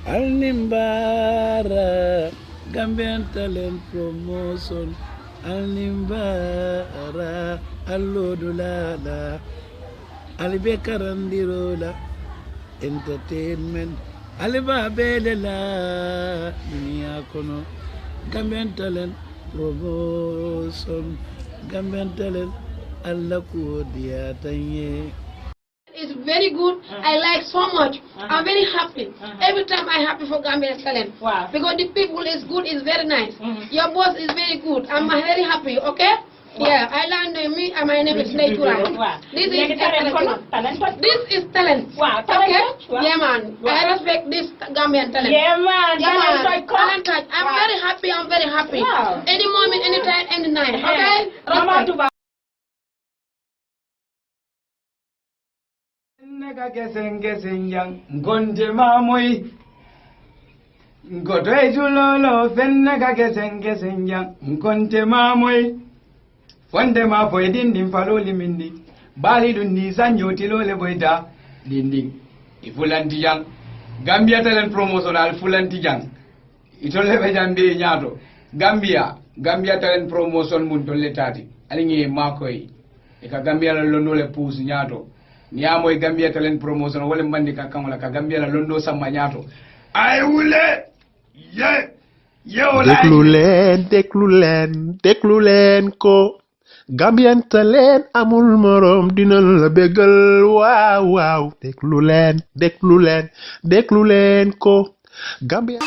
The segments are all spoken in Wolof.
Alnimbara Gambian Talent Promotion Alnimbara Allodulala Alibekarandirola Entertainment Alibabelela Dunia Kono Gambian Talent Promotion Gambian Talent Allah Kudia Tanye. It's very good. I like so much. I'm very happy. Every time I'm happy for Gambian Talent. Wow. Because the people is good, it's very nice. Your boss is very good. I'm very happy, okay? Wow. Yeah, I learned me and my name is Neitura. Wow. This is talent. This is talent. Wow, talent. Okay? Wow. Yeah, man. Wow. I respect this Gambian Talent. Yeah, man. Yeah, man. Talent. I'm Wow. very happy. I'm very happy. Wow. Any moment, anytime, any night. Okay? Respect. Nega geseng yang ngonje mamoy ngoto ejulolo fennega geseng yang ngonje mamoy fonde ma boy dindin faloli minni bali dundi sanyoti lole boyda dindin ifulanti yang Gambia Talent Promotion al fulanti yang itolle be jambe nyaato Gambia Talent Promotion mun tolle tati alingi makoy e ka Gambia la londole pous nyaato ni amoy Gambia Talent Promotion wala mandi ka kangola ka Gambia la londo sama ñaato ay wule ye wala déglu leen ko Gambian Talent amul morom dina la bégal waaw déglu leen ko Gambia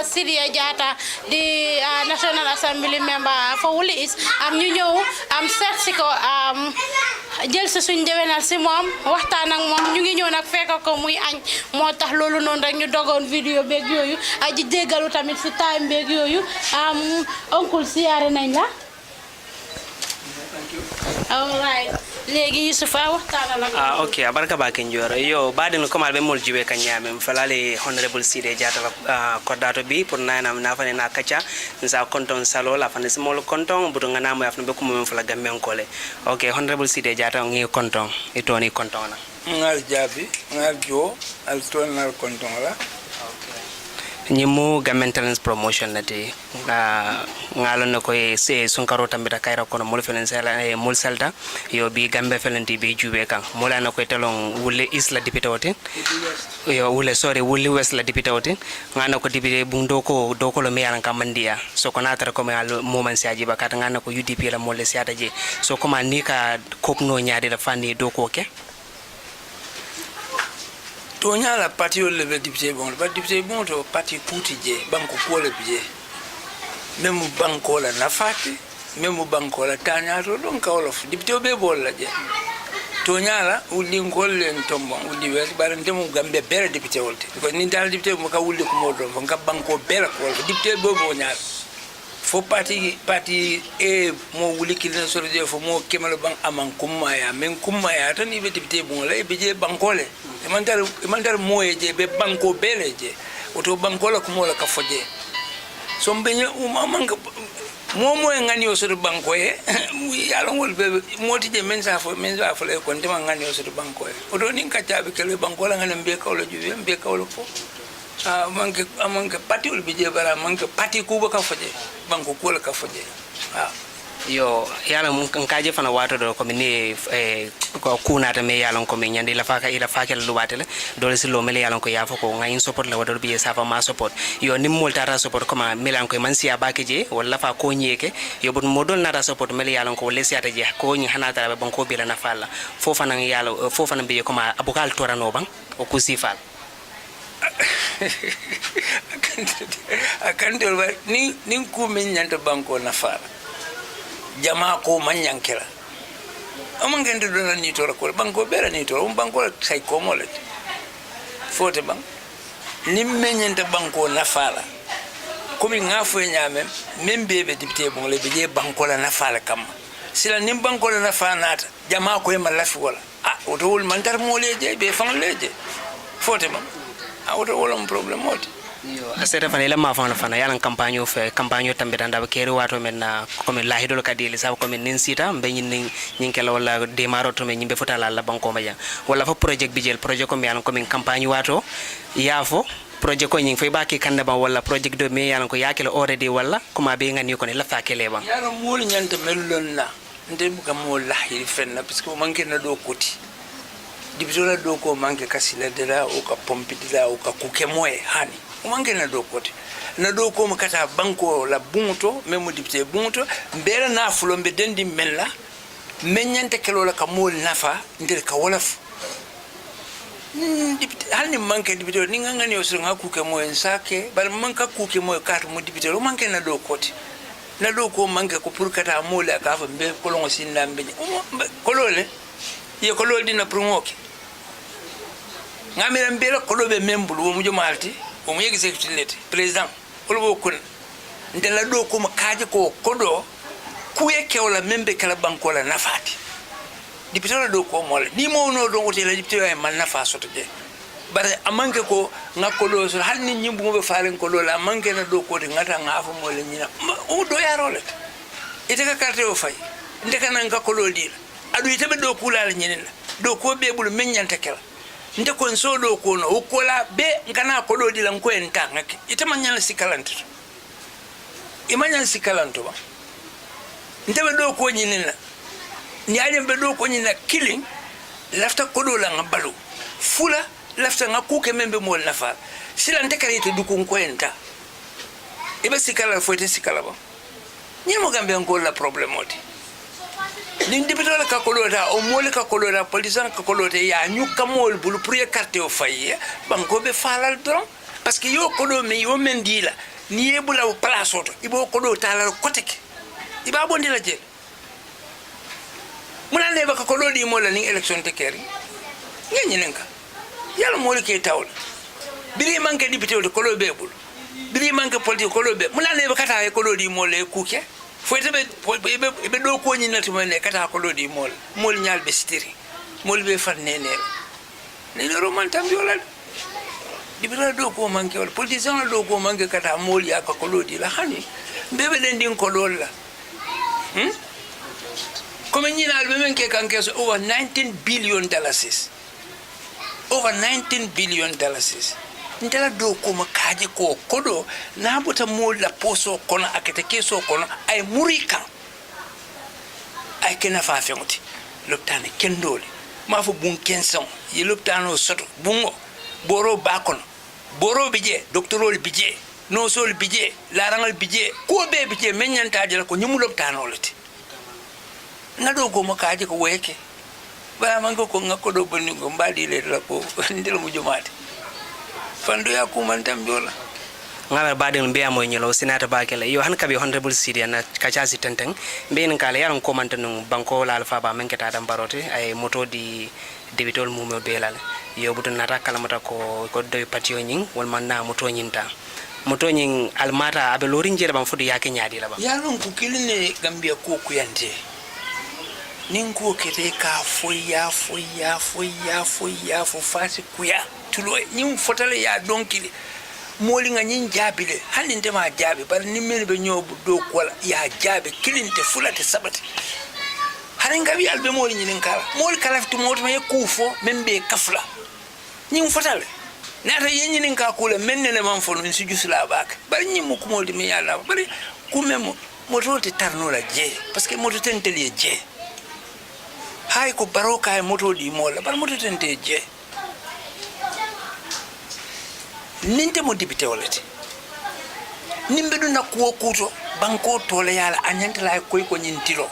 Sidia Jata di National Assembly member for Wuli is ñu ñëw seet si ko jël si suñ dewenal si moom waxtaan ak moom ñu ngi ñëw nag fekk ko muy añ moo tax loolu noonu rek ñu dogoon vidéo beeg yooyu di jéggalu tamit si time beeg yooyu oncle siyaare nañ la. All right. Legi Yusufa waxtana la okay abarka ba ken jora yo baden ko mal be mol jibe kan nyame falale honorable Side Jata kordato bi pour nana na fane na kacha nsa konton salo la fane small konton budo ngana mo afna be ko mo fala gambe ngole okay honorable Side Jata ngi konton e toni konton na ngal jabi ngal jo al tonal konton la ñimu Gambian Talent Promotion nati ngalon ko se sunkaro tambita kayra kono mol felen sala mol salta yo bi Gambe felenti bi jube kan molana ko telon wulle isla député wotin yo wulle sore wulle west la député wotin ngana ko député bundo ko do ko lo meyaran kam mandiya so ko natara ko mal moman siaji bakata ngana ko UDP la mol siata je so ko man ni ka kopno nyaade da fandi do ko ke to nyala parti yo le député bon to parti kuti je banko ko le bije même banko la nafati même banko la tanya to don ka wolof député be bol la je to nyala wuli ngol len tombo wuli wes baram demu Gambe bere député wolte ko ni dal député mo ka wuli ko modon fo ka banko bere ko député bo nyala fo parti e mo wuli kilina soro je fo mo kemalo bang aman kumma ya men kumma ya tan ibe député bon la ibe je bankole e mandar moye je be banko bele je oto bankola ko mo la ka foje so mbenya manga mo ngani o soro banko e yalo ngol be moti je men sa fo le ko ndema ngani o soro banko e oto nin ka tabe kele bankola ngana mbe kawlo juwe mbe kawlo fo manke pati ul bije bara manke pati kuba ka foje banko kola ka foje yo yalla mun kan kaje fana wato do ko ni ko kunata me yalla ko me nyande la faka ila fakel luwatele dole si lo mele yalla ko yafo ko ngayin support la wador biye safa ma support yo nim moltata support ko ma melan ko man siya bakeje wala fa ko nyeke yo bon modol nata support mele yalla ko le siata je ko nyi hanata be banko bi la na falla fofana yalla fofana biye ko ma abukal torano bang o kusifal akan dol ni ku men nyanta banko na fala jama ko manyankela amangende do ni to ko banko bera ni to banko sai ko molet fote bang ni men nyanta banko na fala komi ngafo nyame membe be député bon le be bankola na fala kam sila nim bankola na fa nata jama ko e malafi wala o to wol man tar mo leje be fan leje fote ma o to wol on problème moti yo asere fana ila ma fana yalan campagne fe campagne tambe danda ba keri wato men na comme lahidol kadili sa comme nin sita be nyin kala wala demaro to men nyimbe fotala la banko ma wala fa projet bi jel projet comme yalan comme campagne wato yafo projet ko nyin fay baki kande ba wala projet do me yalan ko yakelo already wala kuma be ngani ko ne la fa kele ba yalan mol nyanta melon na ndem ga mo lahiri fenna parce que manke na do koti dibitola do ko manke kasila dela o ka pompidila o ka kuke moye hani manke na do koti na do ko makata banko la bunto memo dipte bunto mbere na fulo mbe dendi mella menyante kelo la ka mol nafa ndir ka wolaf dipte hani manke dipte ni ngani o sura kuke moye nsake bal manka kuke moye katu mo dipte o manke na do koti na do ko manke ko pour kata mol ka fa mbe kolongo sinna mbe kolole ye kolol dina promoke ngamira mbere kolobe membulu wo mujo malti o mu executive lete president kolobo kun ndela do ko makaje ko kodo kuye kewla membe kala bankola nafati dipitola do ko mol ni mo no do wote la dipitola man nafa soto je bare amanke ko ngakolo so hal ni nyimbu mo be faalen ko lola amanke na do ko de ngata ngafa mo le nyina o do yarole ite ka carte o fay ndeka nan ngakolo dira adu ite be do kula la nyina do ko be bulu menyanta kala nde kon so do ko no okola be ngana ko do dila ko en tangake ite manyala sikalanto imanyala sikalanto ba nde be do ko nyina ni aje be do ko nyina killing lafta ko do la ngabalu fula lafta ngakuke membe mo la fa sila nde kare to du ko en ta ibe sikala foite sikala ba nyimo gambe ngol la problème oti ni dibitola ka kolota o mole ka kolota polisan ka kolota ya nyuka mol bulu pour écarter o faye banko be falal don parce que yo kodo me yo mendila ni ebula o place auto ibo kodo tala koteke iba bondila je muna ne baka kodo di mola ni election te keri nyenye nenka yalla mole ke tawol biri manke dibitola kodo be bulu biri manke politique kodo be muna ne baka ta kodo di mole kuke foyte be do ko nyina to men kata ko do di mol nyal be stiri mol be fan nenel ni do roman tam yola di be do ko manke wala politicien do ko manke kata mol ya ko do di la hani bebe den din ko do la comme nyina be men ke kan ke so over 19 billion dollars over 19 billion dollars ndela do ko makaje ko kodo na bota mol la poso kono akete keso kono ay murika ay kena fa fengoti loptane kendoli ma fo bun kenson yi loptano soto bungo boro bakono boro bije doctorol bije no sol bije larangal bije ko be bije menyanta jela ko nyimu loptano lati ngado ko makaje ko weke ba mango ko ngakodo bonni go mbadi le la ko ndel mu jomati fando ya kumantam jola ngala baden be amoy nyelo sinata bakele yo han kabe honorable sidia na kachasi tenteng be en kala yaron komantanu banko la alfa ba men keta dam barote ay moto di debitol mumo be lal yo butun nata kala mata ko do patio nyin wol man na moto nyinta moto nyin almata abe lorin jere bam fudu yake nyaadi la ba yaron ku kiline gambia ko ku yante nin ko kete ka foya fo fasi kuya tulo nyim fotale ya donkili moli nga nyin jabile halinde ma jabe bar ni men be nyobu do kola ya jabe kilinte fulate sabati harin gabi albe moli nyin kala moli kala fitu moto me kufo membe kafla nyim fotale nata yenyin nin ka kula mennene man fonu si jusla bak bar nyim ko moli me yalla bar ku memo moto te tarno la je parce que moto tenteli je hay ko baroka e moto di mola bar moto tente je ninte mo député walati nimbe du nakko kuto banko tole yala anyanta la koy ko nyintilo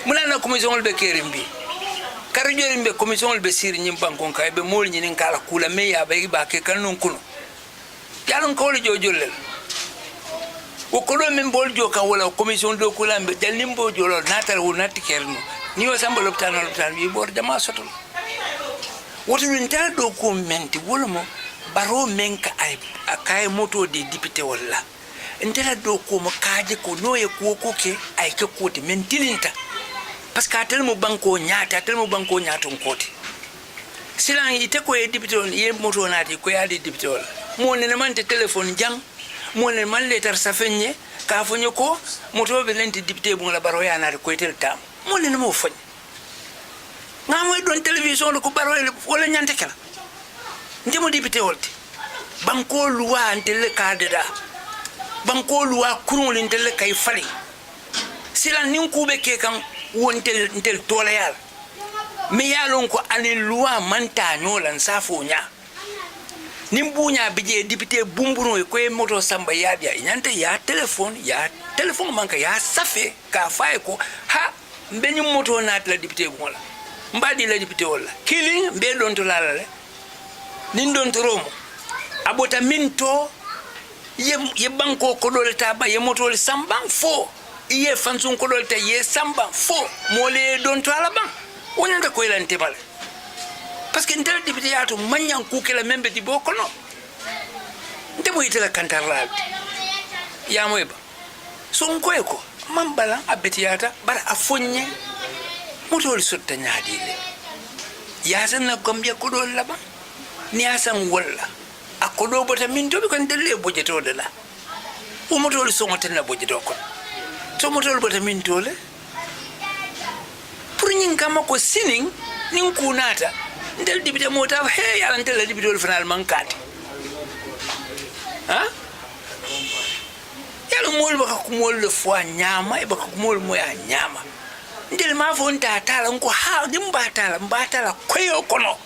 mulana commission be kerimbi karjori be commission be sir nyim banko kay be mol nyin kala kula me ya be ba ke kanun kuno yalon ko le jojolel o ko do men bol joka wala commission do kula be dalimbo jolo natal wo natikerno ni o samba loptano wi bor jama sotol woto min tan do ko menti wala mo baro menka ay akay moto de député wala ndela do ko mo kaaje ko noye ko ke ay ke kote men tilinta parce que atel mo banko nyaata atel mo banko nyaaton kote silan ite ko e député on ye moto naati ko yaade député wala mo ne man te téléphone jang mo ne man letter safenye ka fonyo ko moto be lenti député bu la baro ya naati ko tel tam mo ne mo fagn ngamoy don télévision ko baro wala nyante kala ndemo député wolti banko luwa antele kadeda banko luwa kurun intele kay fali silan nin kube ke kan wontel intel tola yal mi yalon ko ani luwa manta nyolan safo nya nim bunya bije député bumburo ko e moto samba yadia nyanta ya téléphone manka ya safe ka fay ko ha mbeni moto nat la député bu wala mbadi la député wala killing be don to lalale nin don to romo abota minto ye banko ko dole taba ye moto le samba fo iye fansun ko dole ta ye samba fo mole don to ala ban wonande ko ilante bale parce que ndel député yato manyan ku kala membe di bokono ndemo itela kantarla ya moyba son ko eko mambala abetiyata bara afonye moto le sotta nyaadile ya sanna gambia ko dole laba ni asan walla akodo bota min to be kon delle bojeto de la o moto le so ngoten na bojeto ko to moto bota min tole pour nyin kama ko sinin nin kunata ndel dibite mota he yalla ndel dibite ol final mankati ha yalla mol baka ko mol le fois nyama e baka ko mol moya nyama ndel ma fonta tala ko ha dimbatala koyo kono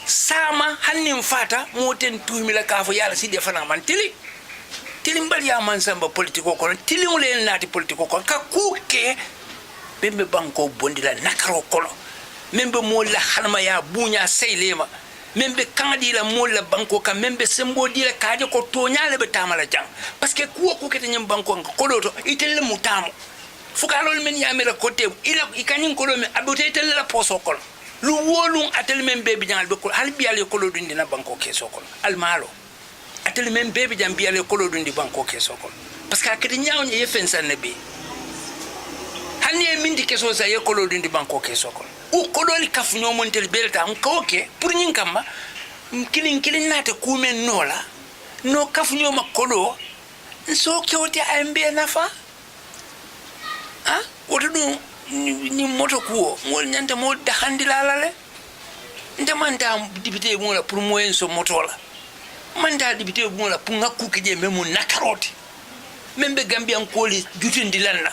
sama hannin fata moten tuumila ka fo yalla sidde fana man tili mbal ya man samba politiko kono tili mulen nati politiko kono ka kuke bembe banko bondila nakaro kono membe molla halma ya bunya saylema membe kandi la molla banko ka membe sembo dila kaaje ko toñale be tamala jang parce que kuwa ko kete nyam banko ko doto itelle mutamo fukalol men yamela côté ila ikanin ko do me abote itelle la poso kono lu wolum atel men bebi jangal be ko hal biale ko do dina banko keso kono al malo atel men bebi jam biale ko do dindi banko keso kono parce que akati nyaawnye yefen sanne hanni e mindi keso sa ye ko do dindi banko keso kono u ko do li kaf nyomontel belta on kawke pour nyin kamma kilin nate kumen nola no kaf nyoma ko do so kewti ambe nafa ha woto dum ni moto ko mol nyanta mol da handila lale ndemanta député mo la pour moyen so moto la manda député mo la pour ngakku ke je memu nakaroti membe gambian ko li jutundi lanna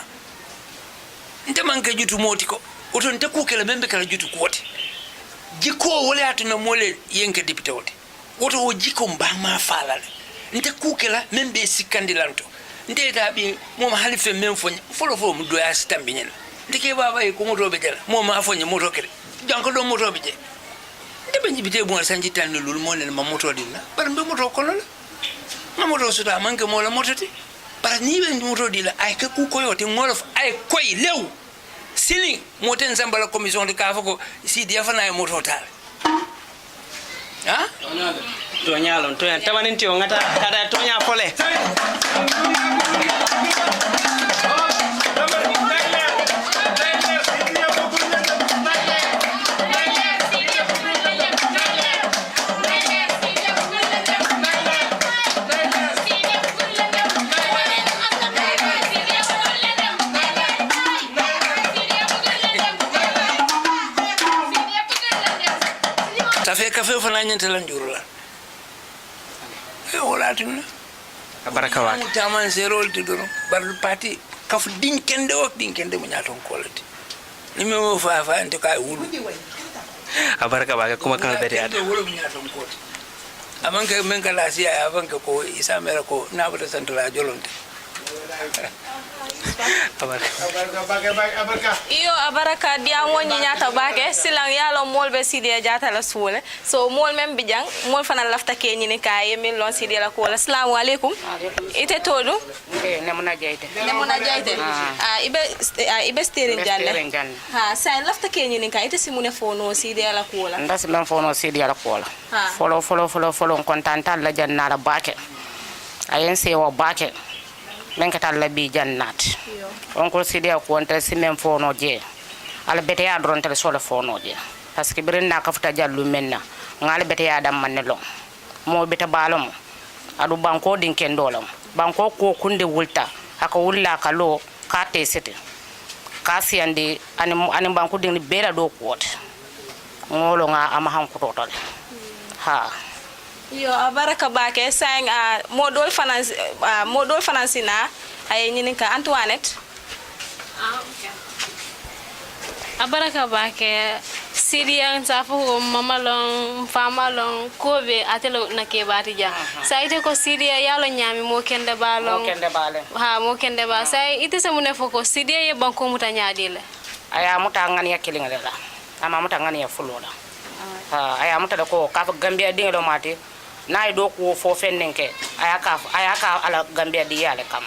ndemanke jutu moti ko oto nte ku kala membe kala jutu ko wote jiko wala atuna mole yenke député wote woto o jiko mbama falale nte ku kala membe sikandi lanto nte tabi mo ma halife mem folo mu do ya stambi nyela ndike baba e ko moto be jala mo ma fonye moto kere janko do moto be je ndebe njibite bo sanji tan lul mo ne ma moto dinna bar mbe moto ko la ma moto suta manke mo la moto ti par ni be moto dila ay ka ku ko yote ngolof ay koy lew sili moten zambala commission de kafa ko si dia fana e moto tal ha to nyalon to en tabanin ti o ngata kada to nya fole kafe fana nyanta lan jurula e wala tunna baraka wa taman zerol ti doro bar parti kaf dinkende mo nyaton kolati nime mo fa ante kay wulu baraka wa kuma kan bari ada wulu nyaton kolati amanka men kala siya avanka ko isa mera ko nabata santola jolonte iyo abaraka dia woni nyata bake silang yalo molbe sidia jata la sule so mol mem bijang mol fana lafta ke nyini kaye min lon sidia la ko assalamu alaikum ite todu nemuna jayte ibe steering jalle ha sa lafta ke nyini kaye ite simune fono sidia la ko la ndas men fono sidia la ko la folo kontanta la janna la bake ayen se wo bake men ka talla bi jannat on ko sidia ko wonta simen fono je ala bete ya dron tele solo fono je parce que birinda ka futa jallu menna ngala bete ya dam manne long mo beta balom adu banko din kendolam banko ko kunde wulta aka wulla ka lo ka tesete ka siande ani banko din bera do ko ngolo nga ama han ko totale ha yo baraka bake sang modol financina ay ñini ka Antoinette okay. Abaraka bake Sidia safu mamalong famalong kobe atelo na ke batija saite ko Sidia yalo nyami mo kende balong mo kende ba sai ite se mune foko Sidia ye banko muta nyaadile aya muta ngani ya kilinga la ama muta ngani ya fulola aya muta ko ka Gambia dingelo mati nay do ko fo fennenke aya ka ala Gambia di yale kam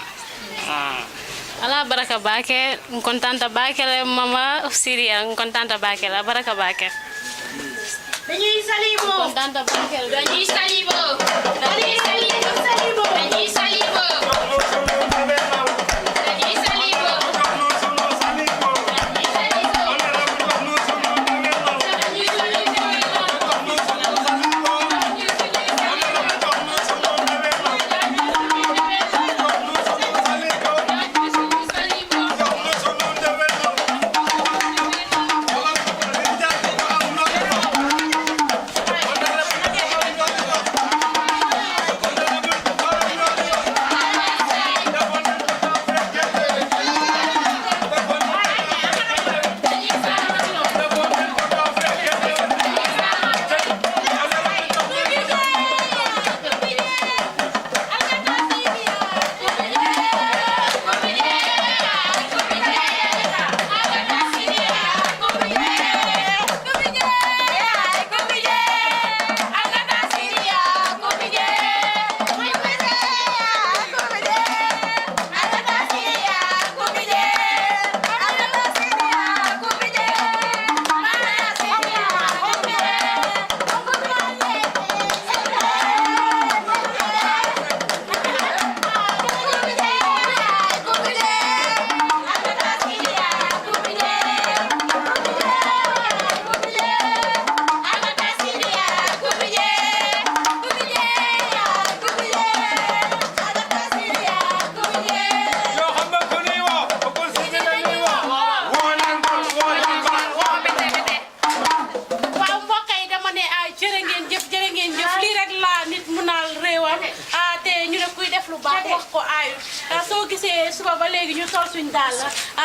ala baraka bake kontanta bake mama Sidia kontanta bake la baraka bake dañuy salibo kontanta bake dañuy salibo dañuy salibo dañuy salibo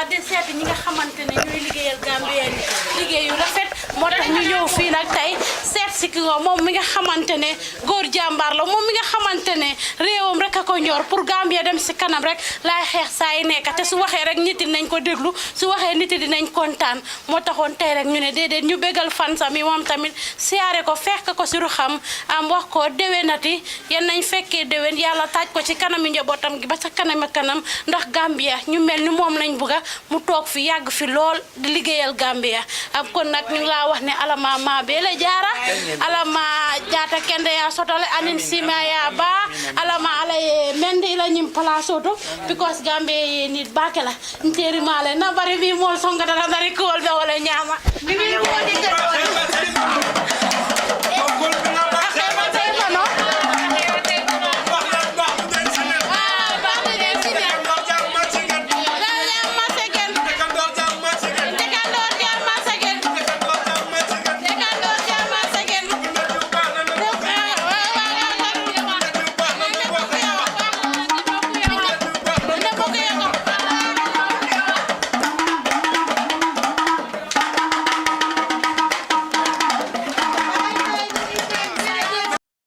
di seet ñi nga xamante ne ñooy liggéeyal Gambien liggéey yu rafet moo tax ñu ñëw fii nag tey seet si ki nga moom mi nga xamante ne góor jàmbaar la moom mi nga xamante ne réewam rek a ko ñor pour Gambia dem si kanam rek laay xeex saa yi nekk te su waxee rek nit yi dinañ ko déglu su waxee nit yi dinañ kontaan moo taxoon tey rek ñu ne déedéet ñu bégal fansam yi moom tamit siyaare ko fekk ko si ruxam am wax ko déwénati yéen nañ fekkee déwén yàlla taaj ko ci kanami njabootam gi ba sa kanam kanam ndax Gambia ñu mel ni moom lañ bëgga mu toog fi yàgg fi lool di liggéeyal Gambia am kon nag ñu laa wax ne alama ma bele jaara alama jaata kende ya sotole anin sima ya ba alama alaye mende ila nyim place oto because Gambia ye nit bakela nteri male na bari bi mol songa dara dari kool be wala ñaama mi ngi ko di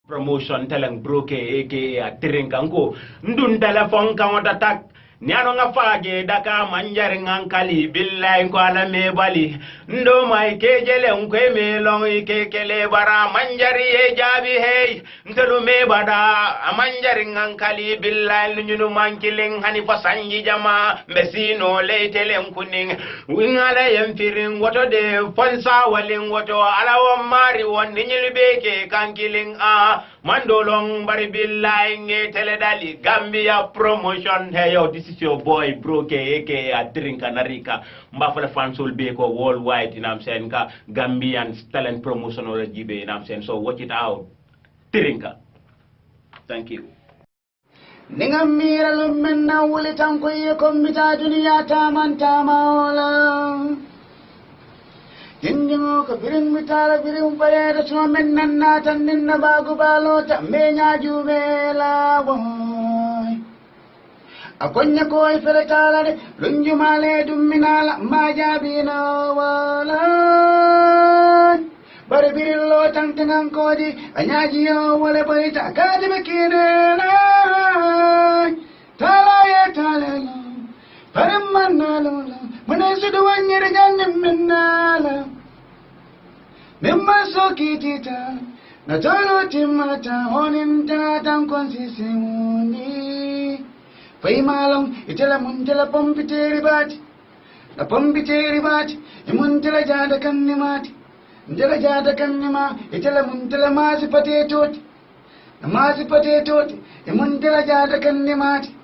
promotion teleng broke aka a trinkanko ndun telephone kan wata tak nyano nga faage daka manjari ngankali billahi ko ala me bali ndo mai kejele ngwe me long kekele bara manjari e jabi hey ntelu me bada manjari ngankali billahi nyunu mankiling hani fasanji jama mesino leitelen kuning wingala yemfirin woto de fonsa walin woto ala won mari won ninyil beke kankiling a Mandolong bari billahi nge teledali Gambia promotion. Hey yo, this is your boy Broke aka Adrinka Narika. Mbafale fansol be ko worldwide, you know what I'm saying? Ka Gambian talent promotion or jibe, you know what I'm saying? So watch it out. Tirinka. Thank you. Ninga mira lumena wuli tanko ye kombita dunia tamaola. Jinjingo ka biring mitala biring pareda suma menna nata ninna bagu balota menya jubela boy. Akonya koi feretala de lunju male duminala majabina wala. Bari birillo tangtangang kodi anyaji yo wale baita kadi bekinela. Talaya talala paramanala manesu duwanyere ganne menala Nemmaso kitita na tolo timata honinta tankonsi simuni Fai malong itela muntela pompiteri bati na pompiteri bati imuntela jada kannimati Njela jada kannima itela muntela masi patetoti na masi patetoti imuntela jada kannimati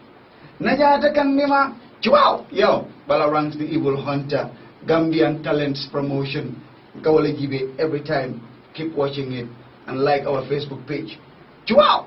Najata Kandima, Chihuahua! Yo, Balarangs the Evil Hunter, Gambian Talents Promotion. Kawale Jibe every time. Keep watching it and like our Facebook page. Chihuahua!